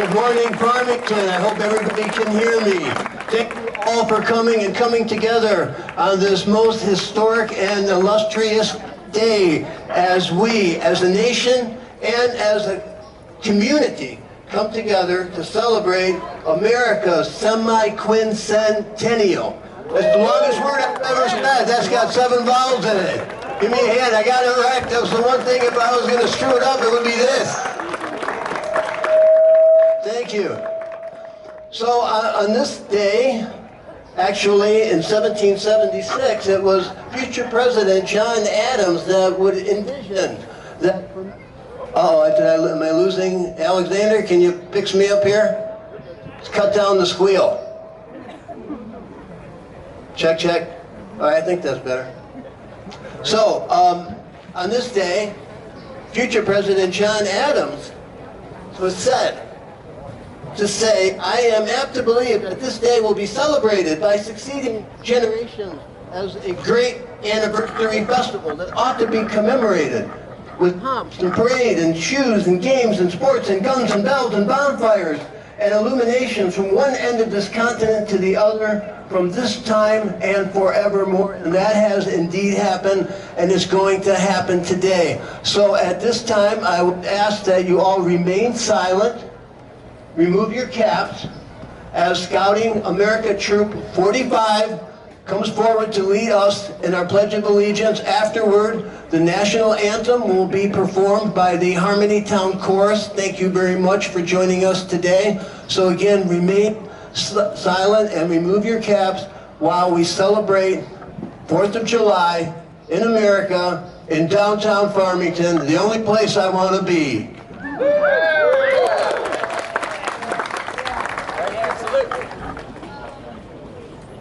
Good morning, Farmington. I hope everybody can hear me. Thank you all for coming and coming together on this most historic and illustrious day as we, as a nation and as a community, come together to celebrate America's semi-quincentennial. It's the longest word I've ever said. That's got 7 vowels in it. Give me a hand. I got it right. That was the one thing, if I was going to screw it up, it would be this. Thank you. So on this day, actually in 1776, it was future President John Adams that would envision that. Am I losing Alexander? Can you fix me up here? Let's cut down the squeal. Check, check. All right, I think that's better. So, on this day, future President John Adams was said to say, I am apt to believe that this day will be celebrated by succeeding generations as a great anniversary festival that ought to be commemorated with pomps and parade and shoes and games and sports and guns and bells and bonfires and illuminations from one end of this continent to the other, from this time and forevermore. And that has indeed happened, and is going to happen today. So at this time, I would ask that you all remain silent, remove your caps, as Scouting America Troop 45 comes forward to lead us in our Pledge of Allegiance. Afterward, the national anthem will be performed by the Harmony Town Chorus. Thank you very much for joining us today. So again, remain silent and remove your caps while we celebrate 4th of July in America, in downtown Farmington, the only place I want to be.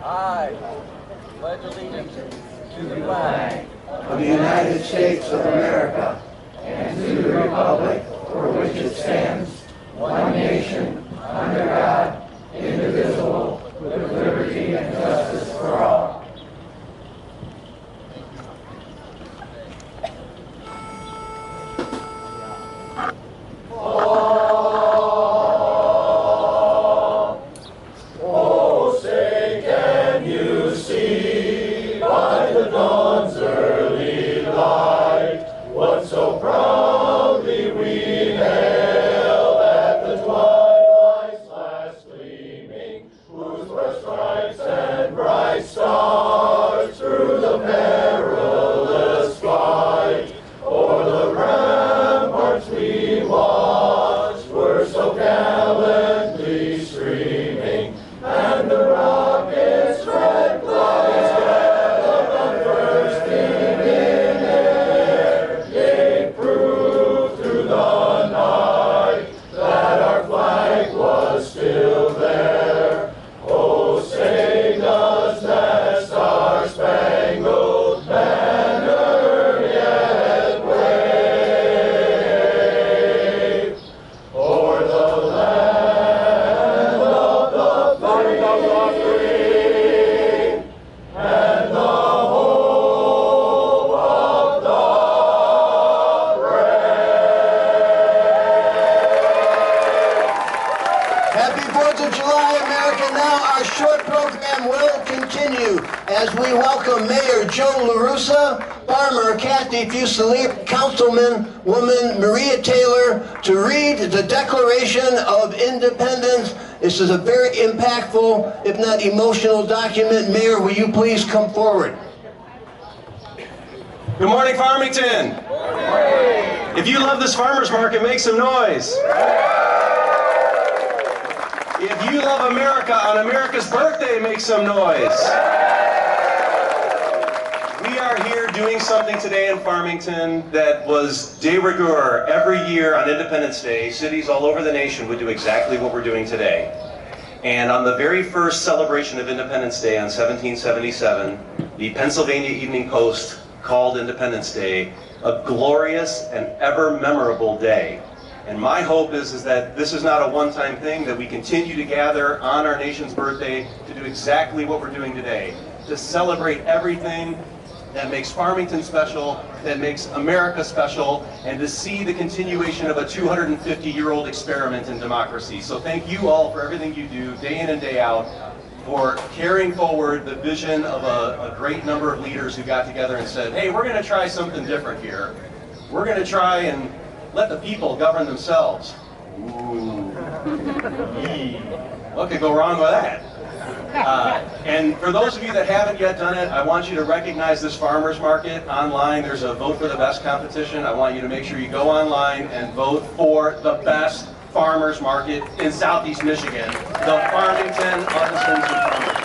I pledge allegiance to the flag of the United States of America and to the republic for which it stands, one nation, under God, indivisible, with liberty and justice for all. Oh, say, can you see by the dawn's early light what so proudly we hailed at the twilight's last gleaming, whose were stripes and bright stars through the perilous fight? O'er the ramparts we watched were so gallantly streaming, and the rockets' red clouds gathered and bursting in air gave proof through the night that our flag was still there. Oh, say does that star-spangled banner yet wave o'er the land of the free and the hope of the brave. Happy 4th of July, America. Now our short program will continue as we welcome Mayor Joe LaRussa, Farmer Kathy Fusilier, Councilman Woman Maria Taylor to read the Declaration of Independence. This is a very impactful, if not emotional document. Mayor, will you please come forward? Good morning, Farmington. If you love this farmer's market, make some noise. If you love America on America's birthday, make some noise. We are here doing something today in Farmington that was de rigueur. Every year on Independence Day, cities all over the nation would do exactly what we're doing today. And on the very first celebration of Independence Day on 1777, the Pennsylvania Evening Post called Independence Day a glorious and ever memorable day. And my hope is that this is not a one-time thing, that we continue to gather on our nation's birthday to do exactly what we're doing today, to celebrate everything that makes Farmington special, that makes America special, and to see the continuation of a 250-year-old experiment in democracy. So thank you all for everything you do, day in and day out, for carrying forward the vision of a great number of leaders who got together and said, hey, we're going to try something different here. We're going to try and let the people govern themselves. Ooh. What could go wrong with that? And for those of you that haven't yet done it, I want you to recognize this farmers market online. There's a Vote for the Best competition. I want you to make sure you go online and vote for the best farmers market in Southeast Michigan, the Farmington Artisans and Farmers Market.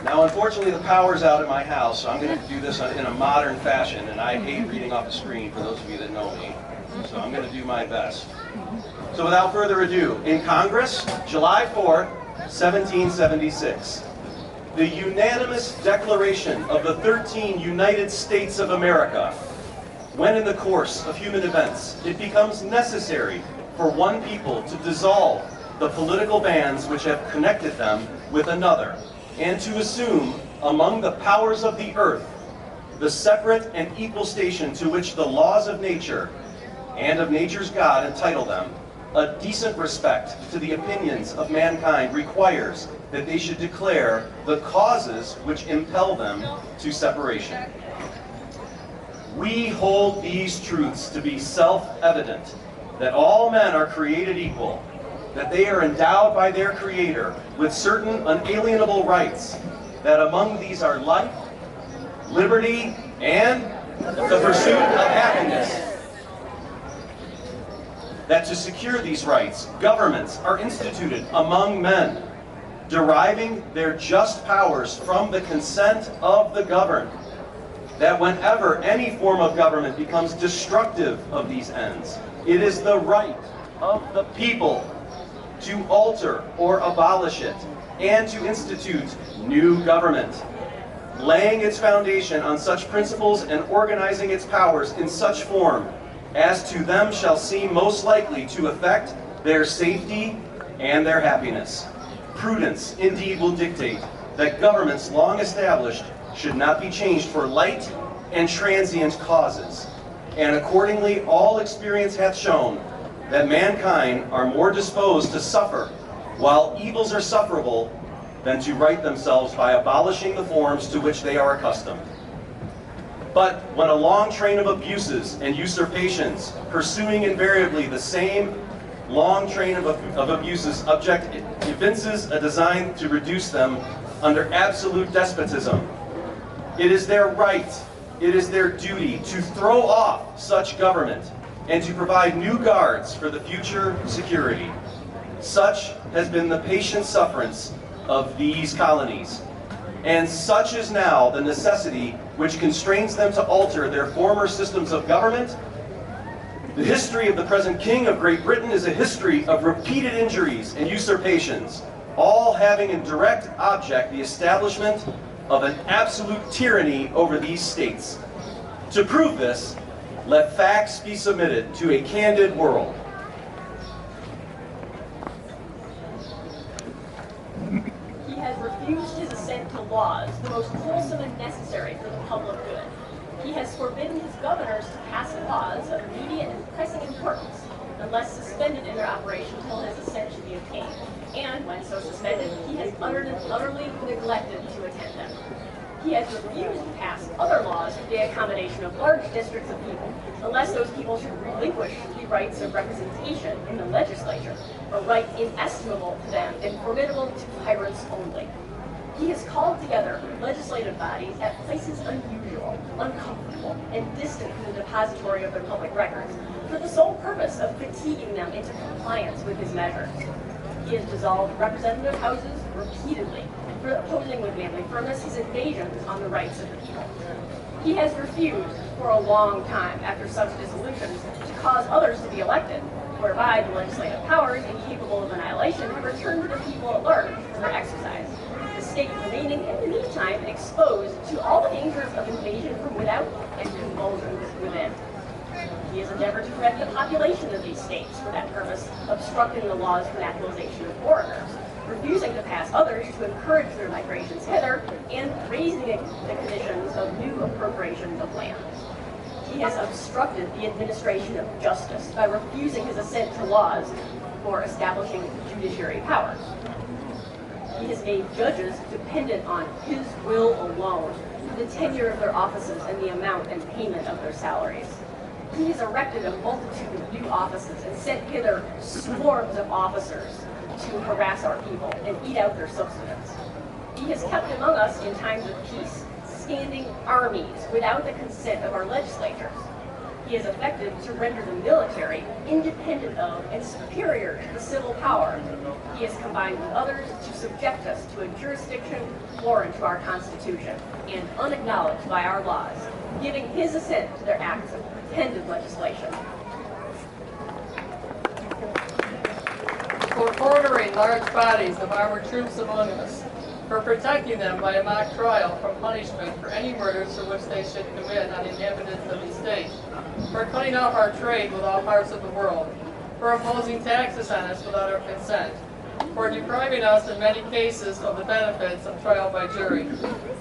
Now, unfortunately, the power's out at my house, so I'm going to do this in a modern fashion, and I hate reading off the screen for those of you that know me. So I'm going to do my best. So without further ado, in Congress, July 4th, 1776, the unanimous declaration of the 13 United States of America, when in the course of human events it becomes necessary for one people to dissolve the political bands which have connected them with another, and to assume among the powers of the earth the separate and equal station to which the laws of nature and of nature's God entitle them, a decent respect to the opinions of mankind requires that they should declare the causes which impel them to separation. We hold these truths to be self-evident, that all men are created equal, that they are endowed by their Creator with certain unalienable rights, that among these are life, liberty, and the pursuit of happiness. That to secure these rights, governments are instituted among men, deriving their just powers from the consent of the governed. That whenever any form of government becomes destructive of these ends, it is the right of the people to alter or abolish it, and to institute new government, laying its foundation on such principles and organizing its powers in such form as to them shall seem most likely to affect their safety and their happiness. Prudence indeed will dictate that governments long established should not be changed for light and transient causes. And accordingly all experience hath shown that mankind are more disposed to suffer while evils are sufferable than to right themselves by abolishing the forms to which they are accustomed. But when a long train of abuses and usurpations, pursuing invariably the same long train of abuses, evinces a design to reduce them under absolute despotism, it is their right, it is their duty to throw off such government and to provide new guards for the future security. Such has been the patient sufferance of these colonies, and such is now the necessity which constrains them to alter their former systems of government. The history of the present King of Great Britain is a history of repeated injuries and usurpations, all having in direct object the establishment of an absolute tyranny over these states. To prove this, let facts be submitted to a candid world. He has refused his assent to laws, the most wholesome and necessary for the public good. He has forbidden his governors to pass laws of immediate and pressing importance, unless suspended in their operation till his assent should be obtained. And when so suspended, he has utterly neglected to attend them. He has refused to pass other laws for the accommodation of large districts of people, unless those people should relinquish the rights of representation in the legislature, a right inestimable to them and formidable to tyrants only. He has called together legislative bodies at places unusual, uncomfortable, and distant from the depository of their public records, for the sole purpose of fatiguing them into compliance with his measures. He has dissolved representative houses repeatedly, for opposing with manly firmness his invasions on the rights of the people. He has refused, for a long time after such dissolutions, to cause others to be elected, whereby the legislative powers, incapable of annihilation, have returned to the people at large for their exercise, the state remaining in the meantime exposed to all the dangers of invasion from without and convulsions within. He has endeavored to prevent the population of these states for that purpose, obstructing the laws for naturalization of foreigners, refusing to pass others to encourage their migrations hither, and raising the conditions of new appropriations of land. He has obstructed the administration of justice by refusing his assent to laws for establishing judiciary powers. He has made judges dependent on his will alone for the tenure of their offices and the amount and payment of their salaries. He has erected a multitude of new offices and sent hither swarms of officers to harass our people and eat out their subsistence. He has kept among us in times of peace standing armies without the consent of our legislatures. He has affected to render the military independent of and superior to the civil power. He has combined with others to subject us to a jurisdiction foreign to our Constitution and unacknowledged by our laws, giving his assent to their acts of pretended legislation. For ordering large bodies of armored troops among us, for protecting them by a mock trial from punishment for any murders for which they should commit on the inhabitants of the state, for cutting off our trade with all parts of the world, for imposing taxes on us without our consent, for depriving us in many cases of the benefits of trial by jury,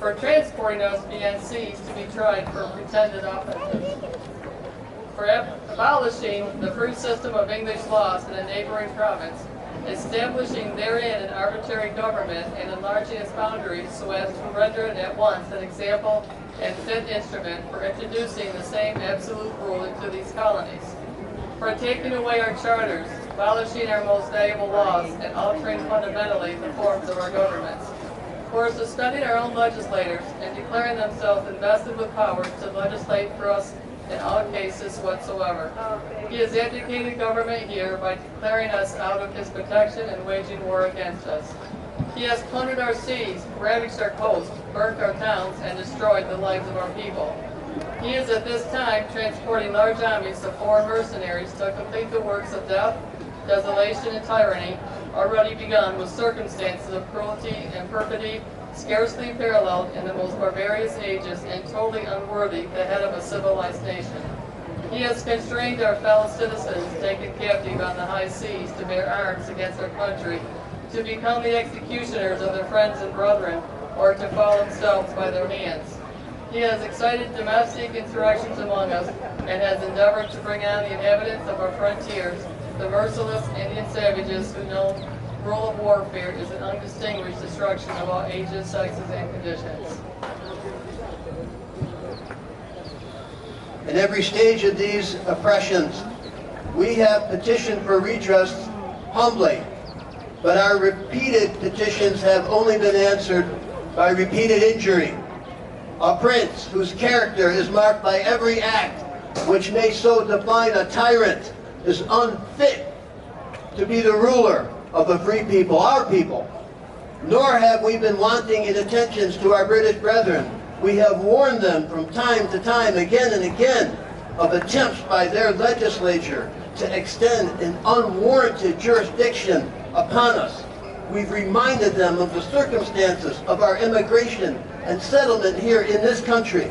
for transporting us beyond seas to be tried for pretended offenses, for abolishing the free system of English laws in a neighboring province, establishing therein an arbitrary government and enlarging its boundaries so as to render it at once an example and fit instrument for introducing the same absolute rule into these colonies, for taking away our charters, abolishing our most valuable laws, and altering fundamentally the forms of our governments, for suspending our own legislators and declaring themselves invested with powers to legislate for us in all cases whatsoever. He has abdicated government here by declaring us out of his protection and waging war against us. He has plundered our seas, ravaged our coasts, burnt our towns, and destroyed the lives of our people. He is at this time transporting large armies of foreign mercenaries to complete the works of death, desolation, and tyranny already begun with circumstances of cruelty and perfidy scarcely paralleled in the most barbarous ages and totally unworthy the head of a civilized nation. He has constrained our fellow citizens taken captive on the high seas to bear arms against our country, to become the executioners of their friends and brethren, or to fall themselves by their hands. He has excited domestic insurrections among us, and has endeavored to bring on the inhabitants of our frontiers, the merciless Indian savages who know rule of warfare is an undistinguished destruction of all ages, sexes, and conditions. In every stage of these oppressions, we have petitioned for redress humbly, but our repeated petitions have only been answered by repeated injury. A prince whose character is marked by every act which may so define a tyrant is unfit to be the ruler of the free people, our people. Nor have we been wanting in attentions to our British brethren. We have warned them from time to time, again and again, of attempts by their legislature to extend an unwarranted jurisdiction upon us. We've reminded them of the circumstances of our immigration and settlement here in this country.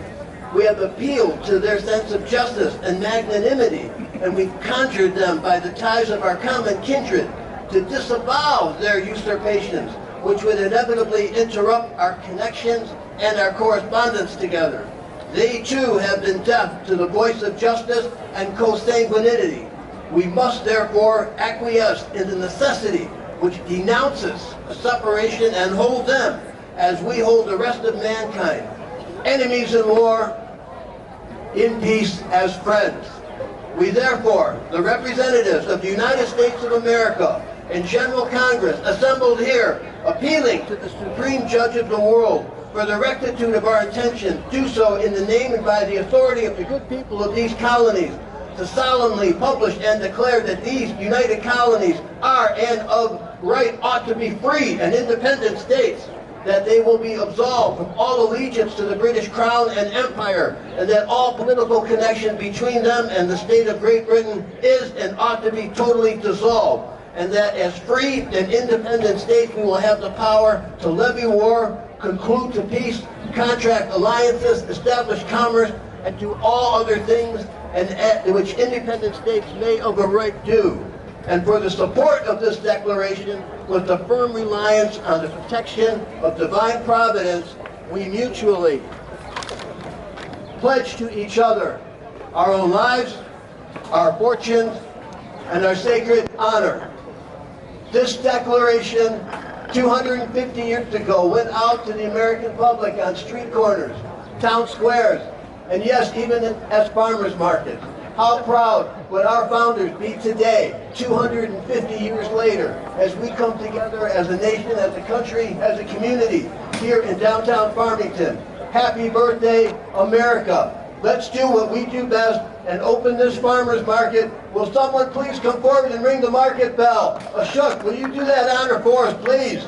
We have appealed to their sense of justice and magnanimity, and we've conjured them by the ties of our common kindred to disavow their usurpations, which would inevitably interrupt our connections and our correspondence together. They too have been deaf to the voice of justice and consanguinity. We must therefore acquiesce in the necessity which denounces a separation and hold them, as we hold the rest of mankind, enemies in war, in peace as friends. We therefore, the representatives of the United States of America and General Congress assembled here, appealing to the Supreme Judge of the world for the rectitude of our intention, do so in the name and by the authority of the good people of these colonies, to solemnly publish and declare that these united colonies are and of right ought to be free and independent states, that they will be absolved from all allegiance to the British Crown and Empire, and that all political connection between them and the state of Great Britain is and ought to be totally dissolved, and that as free and independent states we will have the power to levy war, conclude to peace, contract alliances, establish commerce, and do all other things and which independent states may of a right do. And for the support of this declaration, with the firm reliance on the protection of divine providence, we mutually pledge to each other our own lives, our fortunes, and our sacred honor. This declaration, 250 years ago, went out to the American public on street corners, town squares, and yes, even as farmers markets. How proud would our founders be today, 250 years later, as we come together as a nation, as a country, as a community here in downtown Farmington. Happy birthday, America. Let's do what we do best and open this farmers market. Will someone please come forward and ring the market bell? Ashok, will you do that honor for us, please?